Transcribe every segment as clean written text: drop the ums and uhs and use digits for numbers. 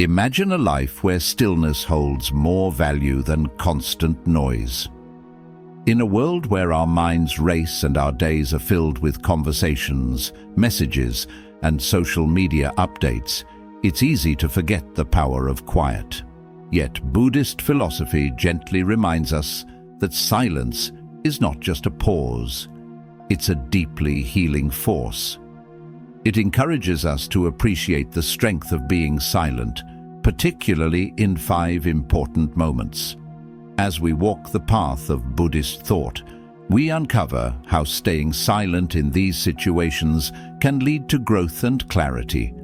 Imagine a life where stillness holds more value than constant noise. In a world where our minds race and our days are filled with conversations, messages, and social media updates, it's easy to forget the power of quiet. Yet Buddhist philosophy gently reminds us that silence is not just a pause, it's a deeply healing force. It encourages us to appreciate the strength of being silent, particularly in 5 important moments. As we walk the path of Buddhist thought, we uncover how staying silent in these situations can lead to growth and clarity.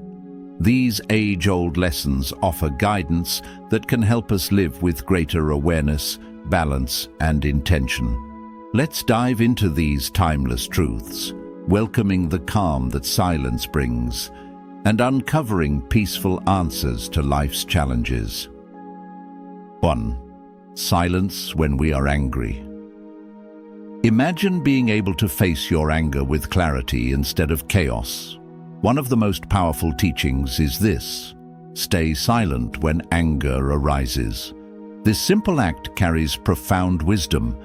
These age-old lessons offer guidance that can help us live with greater awareness, balance, and intention. Let's dive into these timeless truths, welcoming the calm that silence brings, and uncovering peaceful answers to life's challenges. 1. Silence when we are angry. Imagine being able to face your anger with clarity instead of chaos. One of the most powerful teachings is this: stay silent when anger arises. This simple act carries profound wisdom,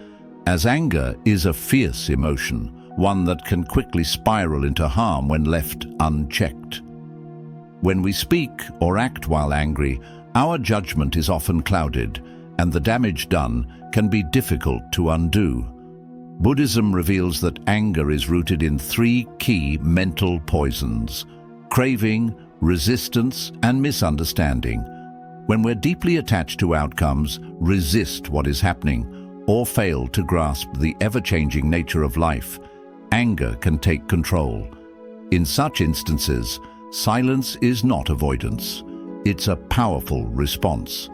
as anger is a fierce emotion, one that can quickly spiral into harm when left unchecked. When we speak or act while angry, our judgment is often clouded, and the damage done can be difficult to undo. Buddhism reveals that anger is rooted in 3 key mental poisons: craving, resistance, and misunderstanding. When we're deeply attached to outcomes, resist what is happening, or fail to grasp the ever-changing nature of life, anger can take control. In such instances, silence is not avoidance. It's a powerful response.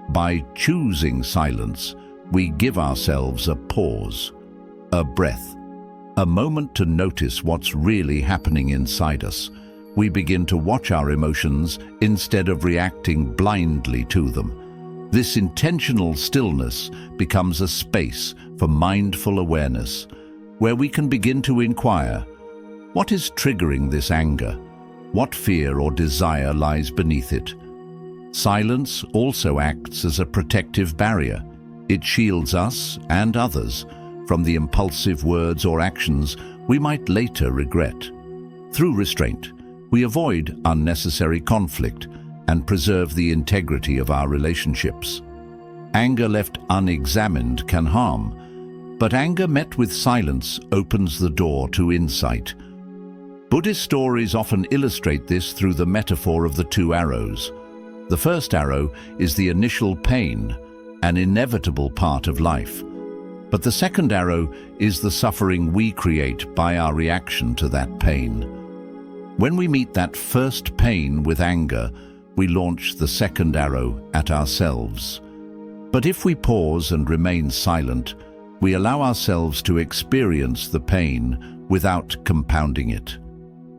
By choosing silence, we give ourselves a pause, a breath, a moment to notice what's really happening inside us. We begin to watch our emotions instead of reacting blindly to them. This intentional stillness becomes a space for mindful awareness, where we can begin to inquire, what is triggering this anger? What fear or desire lies beneath it? Silence also acts as a protective barrier. It shields us and others from the impulsive words or actions we might later regret. Through restraint, we avoid unnecessary conflict and preserve the integrity of our relationships. Anger left unexamined can harm, but anger met with silence opens the door to insight. Buddhist stories often illustrate this through the metaphor of the 2 arrows. The first arrow is the initial pain, an inevitable part of life. But the second arrow is the suffering we create by our reaction to that pain. When we meet that first pain with anger, we launch the second arrow at ourselves. But if we pause and remain silent, we allow ourselves to experience the pain without compounding it.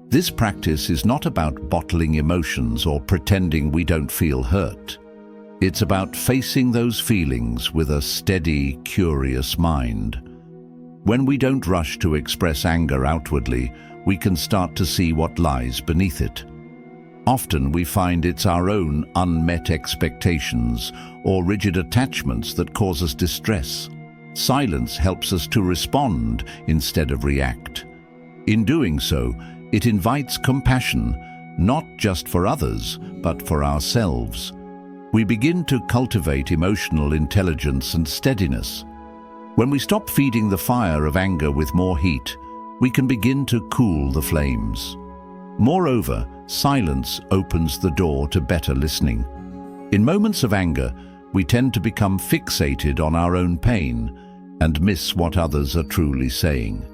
This practice is not about bottling emotions or pretending we don't feel hurt. It's about facing those feelings with a steady, curious mind. When we don't rush to express anger outwardly, we can start to see what lies beneath it. Often we find it's our own unmet expectations or rigid attachments that cause us distress. Silence helps us to respond instead of react. In doing so, it invites compassion, not just for others, but for ourselves. We begin to cultivate emotional intelligence and steadiness. When we stop feeding the fire of anger with more heat, we can begin to cool the flames. Moreover, silence opens the door to better listening. In moments of anger, we tend to become fixated on our own pain and miss what others are truly saying.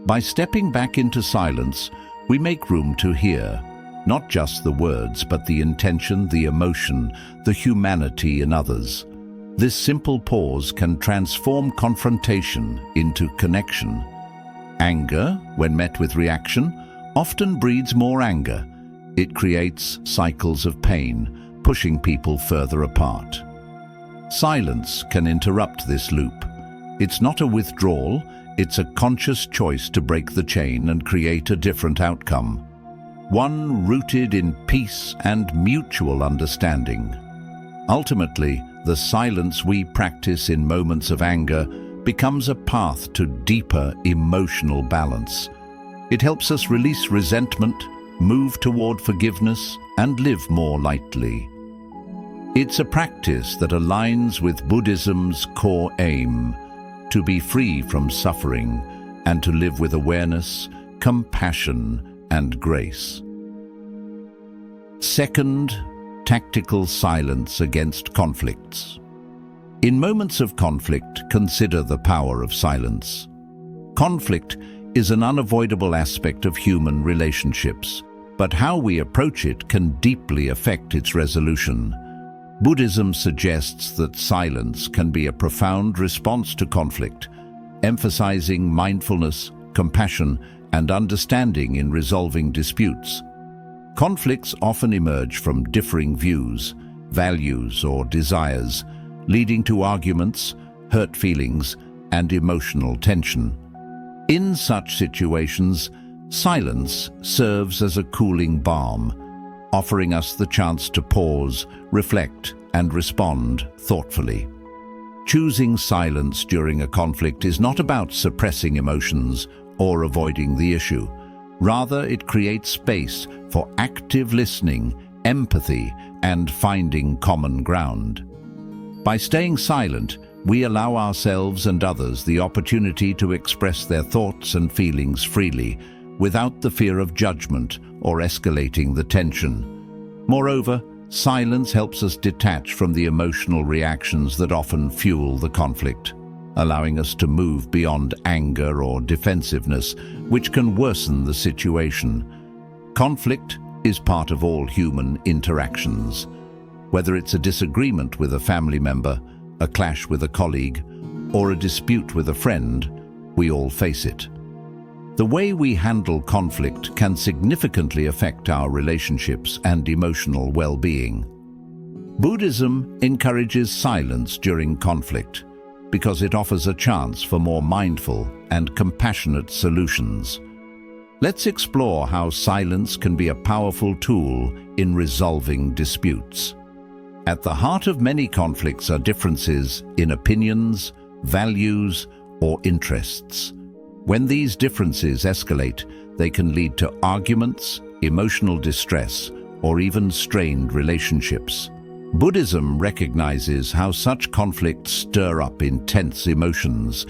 By stepping back into silence, we make room to hear, not just the words, but the intention, the emotion, the humanity in others. This simple pause can transform confrontation into connection. Anger, when met with reaction, often breeds more anger. It creates cycles of pain, pushing people further apart. Silence can interrupt this loop. It's not a withdrawal, it's a conscious choice to break the chain and create a different outcome. one rooted in peace and mutual understanding. Ultimately, the silence we practice in moments of anger becomes a path to deeper emotional balance. It helps us release resentment, move toward forgiveness, and live more lightly. It's a practice that aligns with Buddhism's core aim, to be free from suffering and to live with awareness, compassion, and grace. Second, tactical silence against conflicts. In moments of conflict, consider the power of silence. Conflict is an unavoidable aspect of human relationships, but how we approach it can deeply affect its resolution. Buddhism suggests that silence can be a profound response to conflict, emphasizing mindfulness, compassion, and understanding in resolving disputes. Conflicts often emerge from differing views, values, or desires, leading to arguments, hurt feelings, and emotional tension. In such situations, silence serves as a cooling balm, offering us the chance to pause, reflect, and respond thoughtfully. Choosing silence during a conflict is not about suppressing emotions or avoiding the issue. Rather, it creates space for active listening, empathy, and finding common ground. By staying silent, we allow ourselves and others the opportunity to express their thoughts and feelings freely, without the fear of judgment or escalating the tension. Moreover, silence helps us detach from the emotional reactions that often fuel the conflict, allowing us to move beyond anger or defensiveness, which can worsen the situation. Conflict is part of all human interactions. Whether it's a disagreement with a family member, a clash with a colleague, or a dispute with a friend, we all face it. The way we handle conflict can significantly affect our relationships and emotional well-being. Buddhism encourages silence during conflict because it offers a chance for more mindful and compassionate solutions. Let's explore how silence can be a powerful tool in resolving disputes. At the heart of many conflicts are differences in opinions, values, or interests. When these differences escalate, they can lead to arguments, emotional distress, or even strained relationships. Buddhism recognizes how such conflicts stir up intense emotions,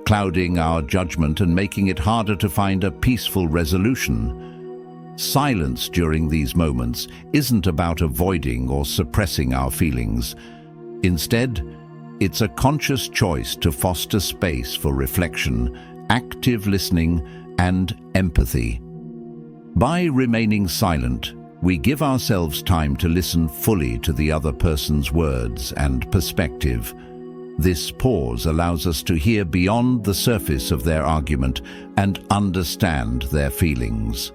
clouding our judgment and making it harder to find a peaceful resolution. Silence during these moments isn't about avoiding or suppressing our feelings. Instead, it's a conscious choice to foster space for reflection, active listening, and empathy. By remaining silent, we give ourselves time to listen fully to the other person's words and perspective. This pause allows us to hear beyond the surface of their argument and understand their feelings.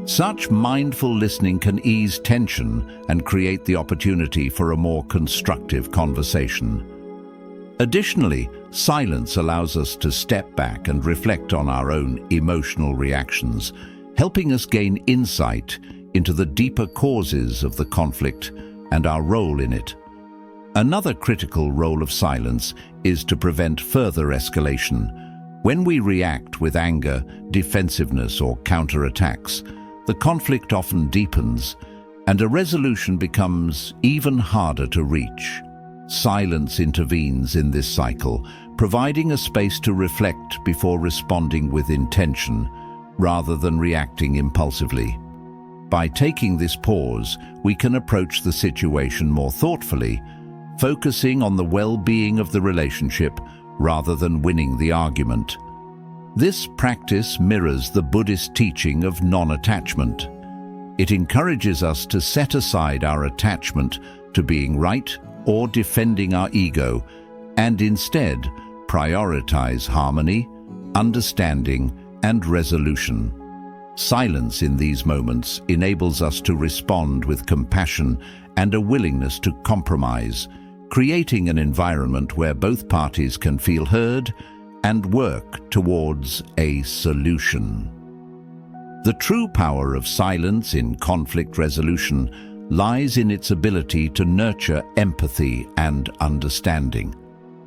Such mindful listening can ease tension and create the opportunity for a more constructive conversation. Additionally, silence allows us to step back and reflect on our own emotional reactions, helping us gain insight into the deeper causes of the conflict and our role in it. Another critical role of silence is to prevent further escalation. When we react with anger, defensiveness, or counterattacks, the conflict often deepens, and a resolution becomes even harder to reach. Silence intervenes in this cycle, providing a space to reflect before responding with intention, rather than reacting impulsively. By taking this pause, we can approach the situation more thoughtfully, focusing on the well-being of the relationship rather than winning the argument. This practice mirrors the Buddhist teaching of non-attachment. It encourages us to set aside our attachment to being right or defending our ego, and instead prioritize harmony, understanding, and resolution. Silence in these moments enables us to respond with compassion and a willingness to compromise, creating an environment where both parties can feel heard and work towards a solution. The true power of silence in conflict resolution lies in its ability to nurture empathy and understanding.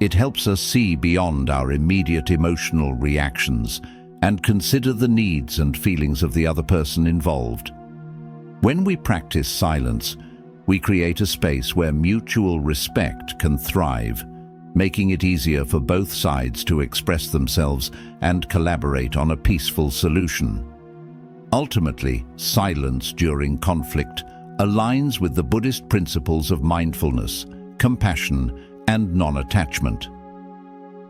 It helps us see beyond our immediate emotional reactions and consider the needs and feelings of the other person involved. When we practice silence, we create a space where mutual respect can thrive, making it easier for both sides to express themselves and collaborate on a peaceful solution. Ultimately, silence during conflict aligns with the Buddhist principles of mindfulness, compassion, and non-attachment.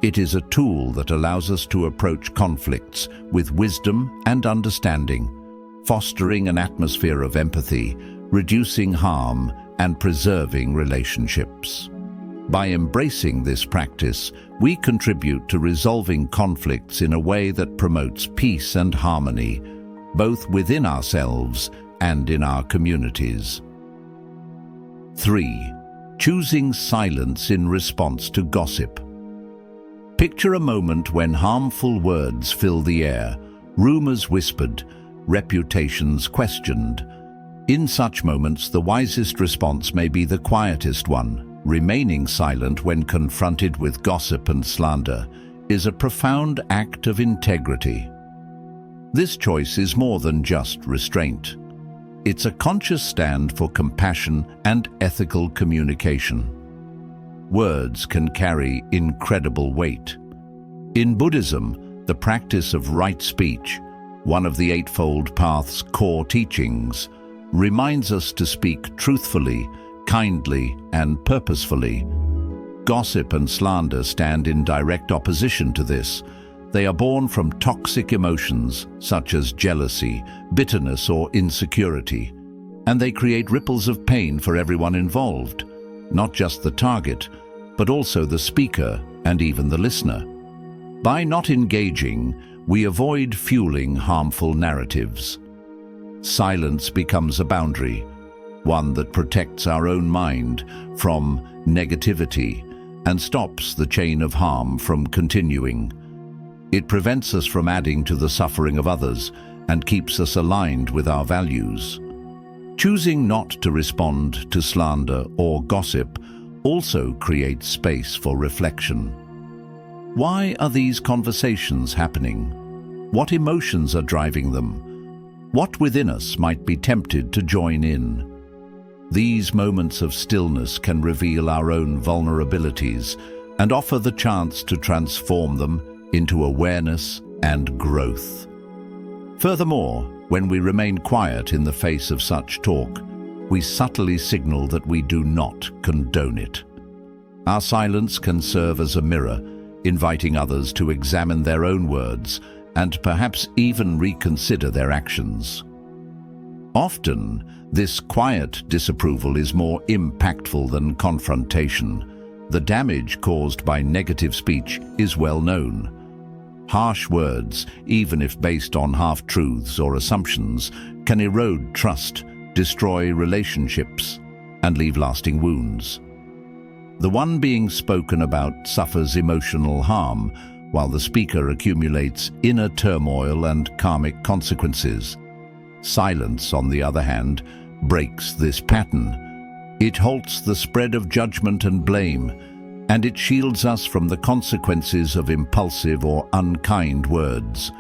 It is a tool that allows us to approach conflicts with wisdom and understanding, fostering an atmosphere of empathy, reducing harm, and preserving relationships. By embracing this practice, we contribute to resolving conflicts in a way that promotes peace and harmony, both within ourselves and in our communities. 3. Choosing silence in response to gossip. Picture a moment when harmful words fill the air, rumors whispered, reputations questioned. In such moments, the wisest response may be the quietest one. Remaining silent when confronted with gossip and slander is a profound act of integrity. This choice is more than just restraint. It's a conscious stand for compassion and ethical communication. Words can carry incredible weight. In Buddhism, the practice of right speech, one of the Eightfold Path's core teachings, reminds us to speak truthfully, kindly, and purposefully. Gossip and slander stand in direct opposition to this. They are born from toxic emotions such as jealousy, bitterness, or insecurity, and they create ripples of pain for everyone involved, not just the target, but also the speaker and even the listener. By not engaging, we avoid fueling harmful narratives. Silence becomes a boundary, one that protects our own mind from negativity and stops the chain of harm from continuing. It prevents us from adding to the suffering of others and keeps us aligned with our values. Choosing not to respond to slander or gossip also creates space for reflection. Why are these conversations happening? What emotions are driving them? What within us might be tempted to join in? These moments of stillness can reveal our own vulnerabilities and offer the chance to transform them into awareness and growth. Furthermore, when we remain quiet in the face of such talk, we subtly signal that we do not condone it. Our silence can serve as a mirror, inviting others to examine their own words and perhaps even reconsider their actions. Often, this quiet disapproval is more impactful than confrontation. The damage caused by negative speech is well known. Harsh words, even if based on half-truths or assumptions, can erode trust, destroy relationships, and leave lasting wounds. The one being spoken about suffers emotional harm, while the speaker accumulates inner turmoil and karmic consequences. Silence, on the other hand, breaks this pattern. It halts the spread of judgment and blame, and it shields us from the consequences of impulsive or unkind words.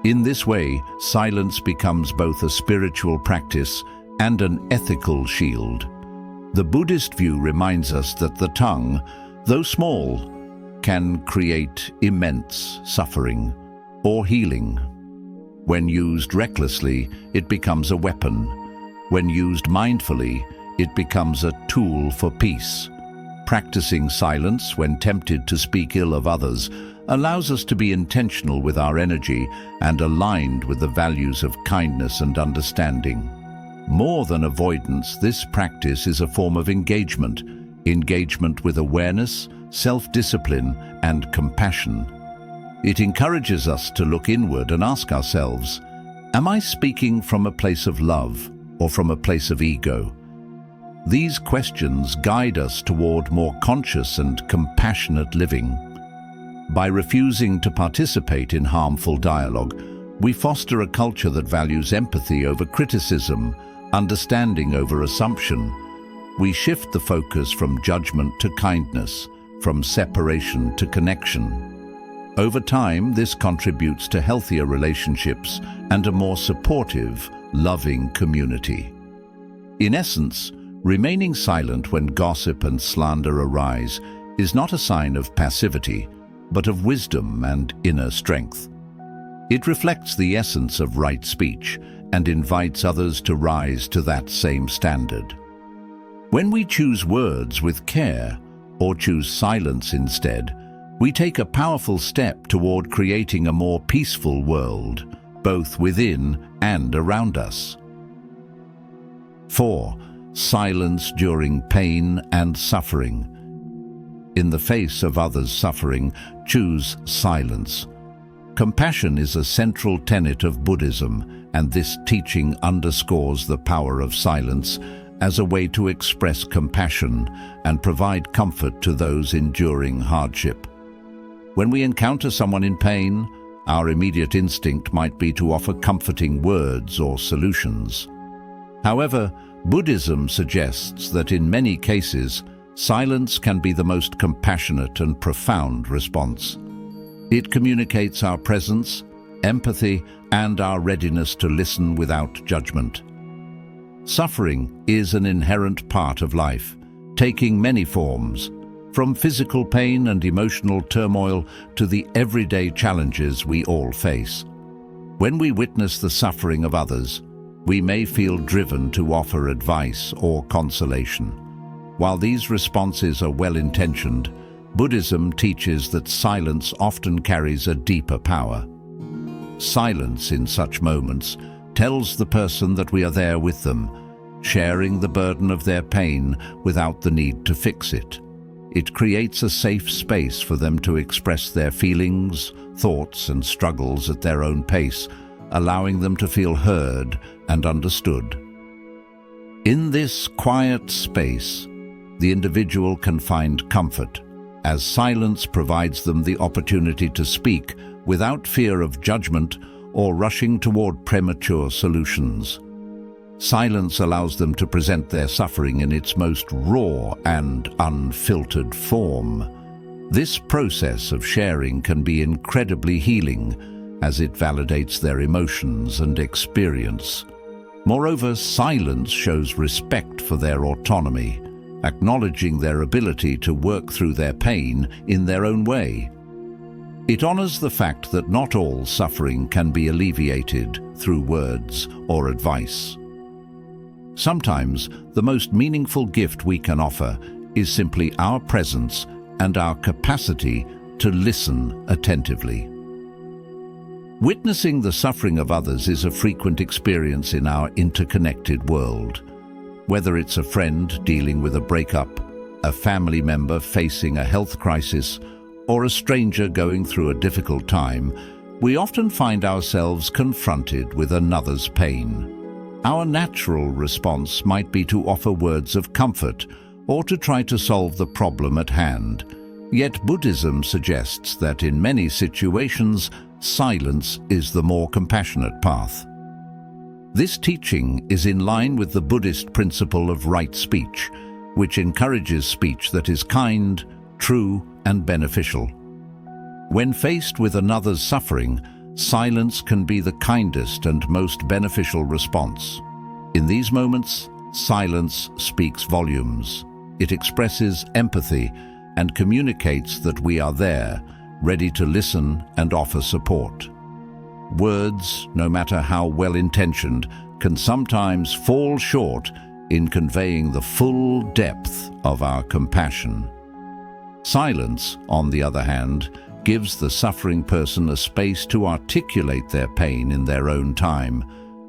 In this way, silence becomes both a spiritual practice and an ethical shield. The Buddhist view reminds us that the tongue, though small, can create immense suffering or healing. When used recklessly, it becomes a weapon. When used mindfully, it becomes a tool for peace. Practicing silence when tempted to speak ill of others allows us to be intentional with our energy and aligned with the values of kindness and understanding. More than avoidance, this practice is a form of engagement with awareness, self-discipline, and compassion. It encourages us to look inward and ask ourselves, am I speaking from a place of love or from a place of ego? These questions guide us toward more conscious and compassionate living. By refusing to participate in harmful dialogue, We foster a culture that values empathy over criticism, understanding over assumption. We shift the focus from judgment to kindness, from separation to connection. Over time, this contributes to healthier relationships and a more supportive, loving community. In essence, remaining silent when gossip and slander arise is not a sign of passivity, but of wisdom and inner strength. It reflects the essence of right speech and invites others to rise to that same standard. When we choose words with care or choose silence instead, we take a powerful step toward creating a more peaceful world, both within and around us. 4. Silence during pain and suffering. In the face of others' suffering, choose silence. Compassion is a central tenet of Buddhism, and this teaching underscores the power of silence as a way to express compassion and provide comfort to those enduring hardship. When we encounter someone in pain, our immediate instinct might be to offer comforting words or solutions. However, Buddhism suggests that in many cases, silence can be the most compassionate and profound response. It communicates our presence, empathy, and our readiness to listen without judgment. Suffering is an inherent part of life, taking many forms, from physical pain and emotional turmoil to the everyday challenges we all face. When we witness the suffering of others, we may feel driven to offer advice or consolation. While these responses are well-intentioned, Buddhism teaches that silence often carries a deeper power. Silence in such moments tells the person that we are there with them, sharing the burden of their pain without the need to fix it. It creates a safe space for them to express their feelings, thoughts, and struggles at their own pace, allowing them to feel heard and understood. In this quiet space, the individual can find comfort, as silence provides them the opportunity to speak without fear of judgment or rushing toward premature solutions. Silence allows them to present their suffering in its most raw and unfiltered form. This process of sharing can be incredibly healing, as it validates their emotions and experience. Moreover, silence shows respect for their autonomy, acknowledging their ability to work through their pain in their own way. It honors the fact that not all suffering can be alleviated through words or advice. Sometimes, the most meaningful gift we can offer is simply our presence and our capacity to listen attentively. Witnessing the suffering of others is a frequent experience in our interconnected world. Whether it's a friend dealing with a breakup, a family member facing a health crisis, or a stranger going through a difficult time, we often find ourselves confronted with another's pain. Our natural response might be to offer words of comfort or to try to solve the problem at hand. Yet Buddhism suggests that in many situations, silence is the more compassionate path. This teaching is in line with the Buddhist principle of right speech, which encourages speech that is kind, true, and beneficial. When faced with another's suffering, silence can be the kindest and most beneficial response. In these moments, silence speaks volumes. It expresses empathy and communicates that we are there, ready to listen and offer support. Words, no matter how well-intentioned, can sometimes fall short in conveying the full depth of our compassion. Silence, on the other hand, gives the suffering person a space to articulate their pain in their own time,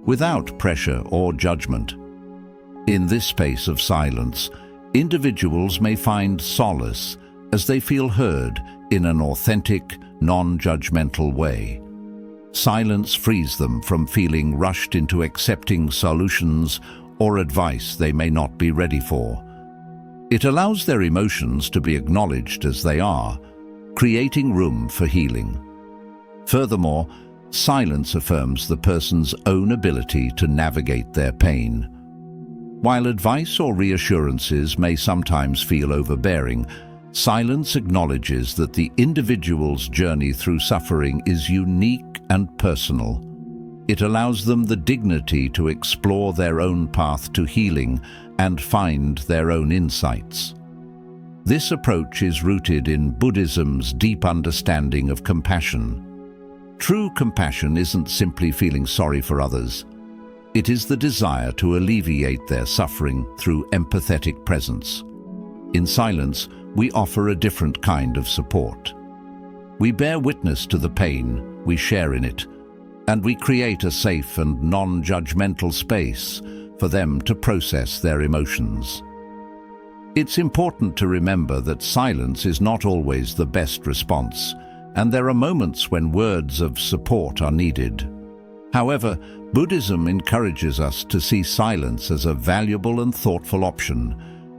without pressure or judgment. In this space of silence, individuals may find solace as they feel heard in an authentic, non-judgmental way. Silence frees them from feeling rushed into accepting solutions or advice they may not be ready for. It allows their emotions to be acknowledged as they are, creating room for healing. Furthermore, silence affirms the person's own ability to navigate their pain. While advice or reassurances may sometimes feel overbearing, silence acknowledges that the individual's journey through suffering is unique and personal. It allows them the dignity to explore their own path to healing and find their own insights. This approach is rooted in Buddhism's deep understanding of compassion. True compassion isn't simply feeling sorry for others. It is the desire to alleviate their suffering through empathetic presence. In silence, we offer a different kind of support. We bear witness to the pain, we share in it, and we create a safe and non-judgmental space for them to process their emotions. It's important to remember that silence is not always the best response, and there are moments when words of support are needed. However, Buddhism encourages us to see silence as a valuable and thoughtful option,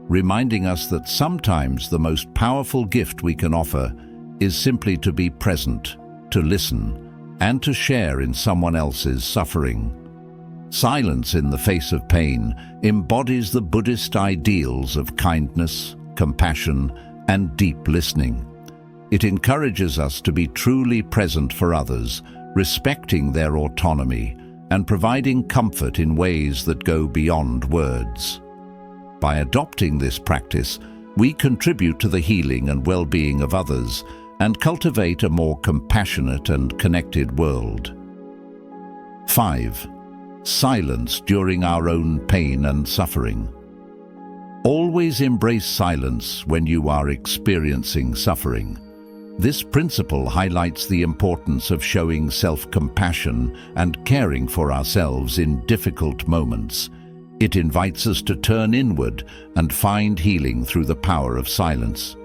reminding us that sometimes the most powerful gift we can offer is simply to be present, to listen, and to share in someone else's suffering. Silence in the face of pain embodies the Buddhist ideals of kindness, compassion, and deep listening. It encourages us to be truly present for others, respecting their autonomy, and providing comfort in ways that go beyond words. By adopting this practice, we contribute to the healing and well-being of others and cultivate a more compassionate and connected world. 5. Silence during our own pain and suffering. Always embrace silence when you are experiencing suffering. This principle highlights the importance of showing self-compassion and caring for ourselves in difficult moments. It invites us to turn inward and find healing through the power of silence.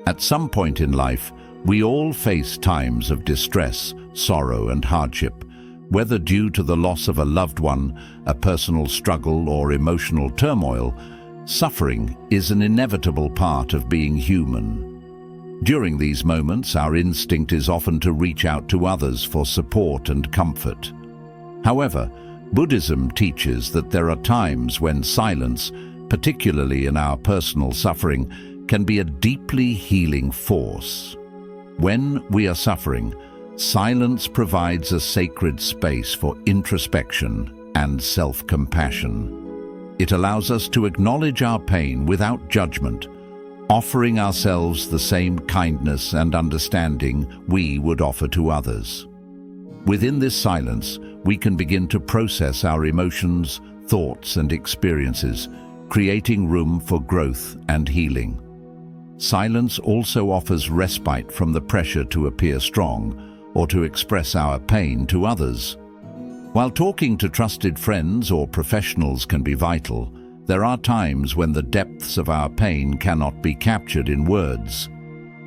At some point in life, we all face times of distress, sorrow, and hardship. Whether due to the loss of a loved one, a personal struggle, or emotional turmoil, suffering is an inevitable part of being human. During these moments, our instinct is often to reach out to others for support and comfort. However, Buddhism teaches that there are times when silence, particularly in our personal suffering, can be a deeply healing force. When we are suffering, silence provides a sacred space for introspection and self-compassion. It allows us to acknowledge our pain without judgment, offering ourselves the same kindness and understanding we would offer to others. Within this silence, we can begin to process our emotions, thoughts, and experiences, creating room for growth and healing. Silence also offers respite from the pressure to appear strong or to express our pain to others. While talking to trusted friends or professionals can be vital, there are times when the depths of our pain cannot be captured in words.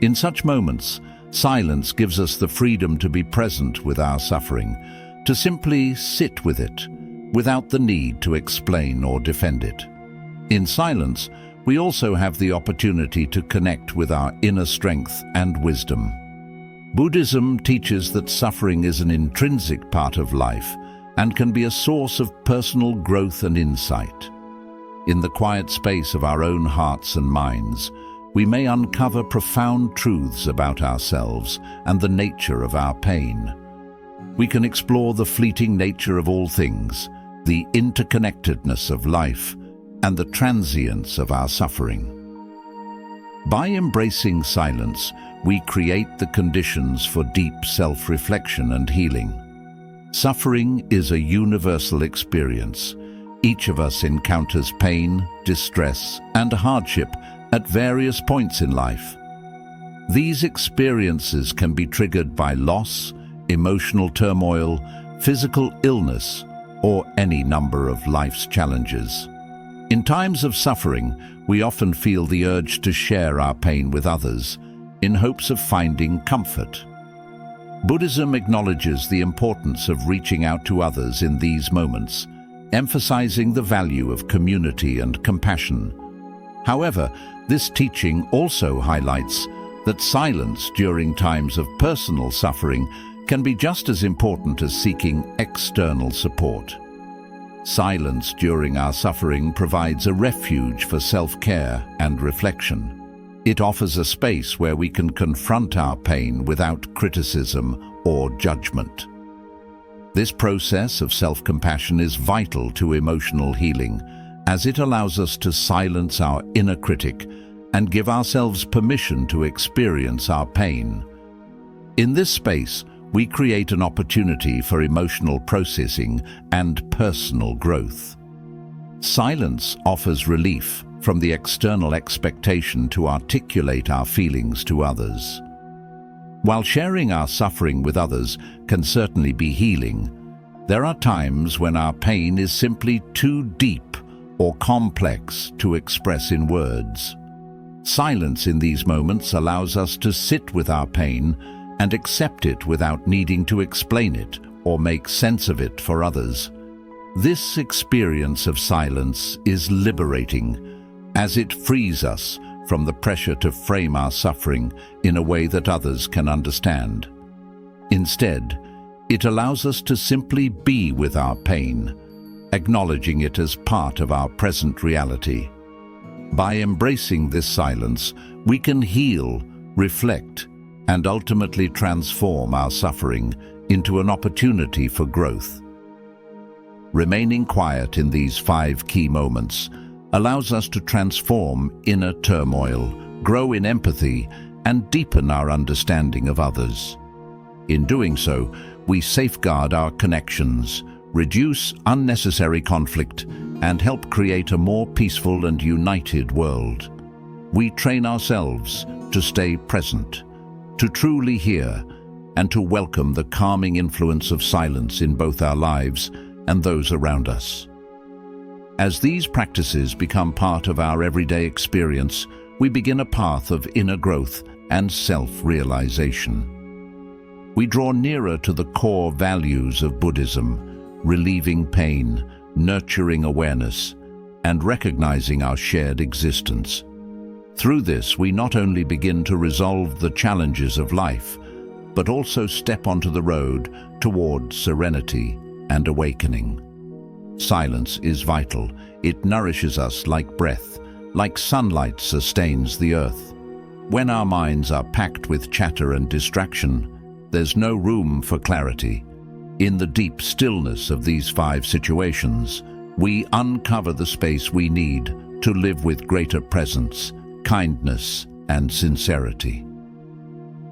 In such moments, silence gives us the freedom to be present with our suffering, to simply sit with it, without the need to explain or defend it. In silence, we also have the opportunity to connect with our inner strength and wisdom. Buddhism teaches that suffering is an intrinsic part of life and can be a source of personal growth and insight. In the quiet space of our own hearts and minds, we may uncover profound truths about ourselves and the nature of our pain. We can explore the fleeting nature of all things, the interconnectedness of life, and the transience of our suffering. By embracing silence, we create the conditions for deep self-reflection and healing. Suffering is a universal experience. Each of us encounters pain, distress, and hardship at various points in life. These experiences can be triggered by loss, emotional turmoil, physical illness, or any number of life's challenges. In times of suffering, we often feel the urge to share our pain with others, in hopes of finding comfort. Buddhism acknowledges the importance of reaching out to others in these moments, emphasizing the value of community and compassion. However, this teaching also highlights that silence during times of personal suffering can be just as important as seeking external support. Silence during our suffering provides a refuge for self-care and reflection. It offers a space where we can confront our pain without criticism or judgment. This process of self-compassion is vital to emotional healing, as it allows us to silence our inner critic and give ourselves permission to experience our pain. In this space, we create an opportunity for emotional processing and personal growth. Silence offers relief from the external expectation to articulate our feelings to others. While sharing our suffering with others can certainly be healing, there are times when our pain is simply too deep or complex to express in words. Silence in these moments allows us to sit with our pain and accept it without needing to explain it or make sense of it for others. This experience of silence is liberating, as it frees us from the pressure to frame our suffering in a way that others can understand. Instead, it allows us to simply be with our pain, acknowledging it as part of our present reality. By embracing this silence, we can heal, reflect, and ultimately transform our suffering into an opportunity for growth. Remaining quiet in these 5 key moments allows us to transform inner turmoil, grow in empathy, and deepen our understanding of others. In doing so, we safeguard our connections, reduce unnecessary conflict, and help create a more peaceful and united world. We train ourselves to stay present, to truly hear, and to welcome the calming influence of silence in both our lives and those around us. As these practices become part of our everyday experience, we begin a path of inner growth and self-realization. We draw nearer to the core values of Buddhism, relieving pain, nurturing awareness, and recognizing our shared existence. Through this, we not only begin to resolve the challenges of life, but also step onto the road toward serenity and awakening. Silence is vital. It nourishes us like breath, like sunlight sustains the earth. When our minds are packed with chatter and distraction, there's no room for clarity. In the deep stillness of these 5 situations, we uncover the space we need to live with greater presence, kindness, and sincerity.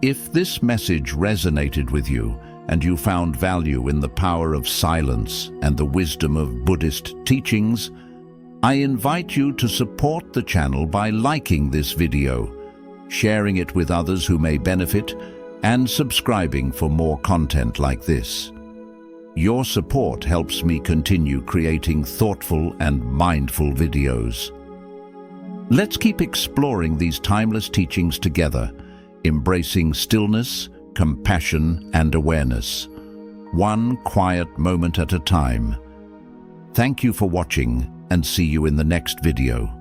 If this message resonated with you and you found value in the power of silence and the wisdom of Buddhist teachings, I invite you to support the channel by liking this video, sharing it with others who may benefit, and subscribing for more content like this. Your support helps me continue creating thoughtful and mindful videos. Let's keep exploring these timeless teachings together, embracing stillness, compassion, and awareness, one quiet moment at a time. Thank you for watching, and see you in the next video.